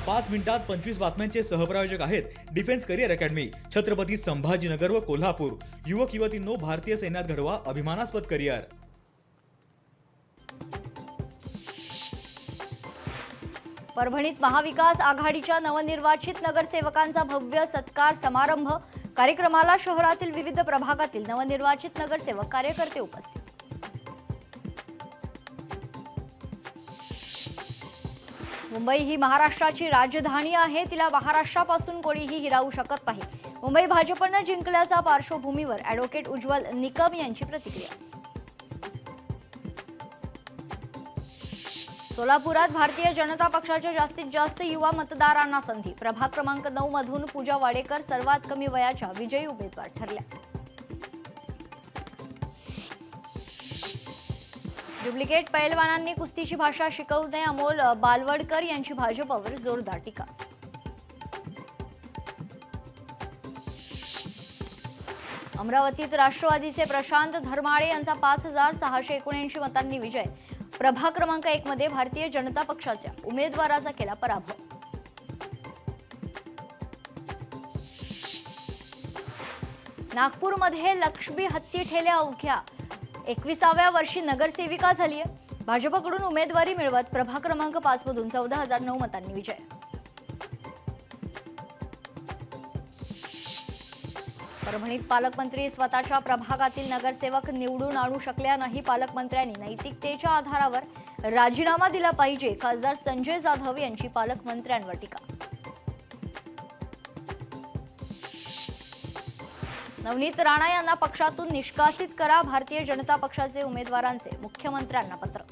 5 मिनिटात 25 बातम्यांचे सहप्रायोजक आहेत defence career academy, Chhatrapati Sambhajinagar व कोल्हापूर। युवक युवतींनो, भारतीय सैन्यात घडवा अभिमानास्पद करिअर। परभणीत महाविकास आघाडीच्या नवनिर्वाचित नगरसेवकांचा भव्य सत्कार समारंभ। कार्यक्रमाला शहरातील विविध प्रभागातील नवनिर्वाचित नगरसेवक कार्यकर्ते उपस्थित। मुंबई ही महाराष्ट्राची राजधानी आहे, तिला महाराष्ट्रापासून कोणीही हिरावू शकत नाही। मुंबई भाजपने जिंकल्याच्या पार्श्वभूमीवर ॲडव्होकेट उज्ज्वल निकम यांची प्रतिक्रिया। सोलापुरात भारतीय जनता पक्षाच्या जास्तीत जास्त युवा मतदारांना संधी। प्रभाग क्रमांक 9 मधून पूजा वाडेकर सर्वात कमी वयाच्या विजयी उमेदवार ठरल्या। डुप्लिकेट पैलवानांनी कुस्तीची भाषा शिकवू नये, अमोल बालवडकर यांची भाजपवर जोरदार टीका। अमरावतीत राष्ट्रवादीचे प्रशांत धर्माळे यांचा 5679 मतांनी विजय। प्रभाग क्रमांक 1 मध्ये भारतीय जनता पक्षाच्या उमेदवाराचा केला पराभव। नागपूरमध्ये लक्ष्मी हत्ती ठेल्या अवघ्या 21व्या वर्षी नगरसेविका झाली आहे। भाजपकडून उमेदवारी मिळवत प्रभाग क्रमांक 5 मधून 14009 मतांनी विजय। परभणीत पालकमंत्री स्वतःच्या प्रभागातील नगरसेवक निवडून आणू शकल्या नाही। पालकमंत्र्यांनी नैतिकतेच्या आधारावर राजीनामा दिला पाहिजे। खासदार संजय जाधव यांची पालकमंत्र्यांवर टीका। नवनीत राणा यांना पक्षातून निष्कासित करा, भारतीय जनता पक्षाचे उमेदवारांचे मुख्यमंत्र्यांना पत्र।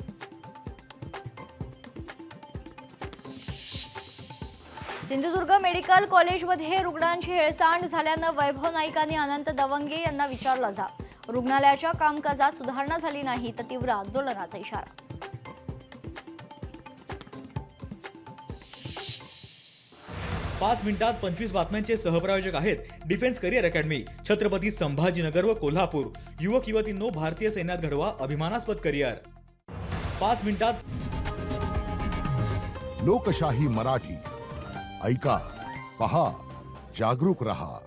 सिंधुदुर्ग मेडिकल कॉलेजमध्ये रुग्णांची हेळसांड झाल्यानं वैभव नाईक आणि अनंत दवंगे यांना विचारला जाब। रुग्णालयाच्या कामकाजात सुधारणा झाली नाही तर तीव्र आंदोलनाचा इशारा। पाच मिनिटात 25 बातम्यांचे सहप्रायोजक आहेत defence career academy, Chhatrapati Sambhajinagar व कोल्हापूर। युवक युवतींनो, भारतीय सैन्यात घडवा अभिमानास्पद करिअर। 5 मिनिटात लोकशाही मराठी ऐका, पहा, जागरूक रहा।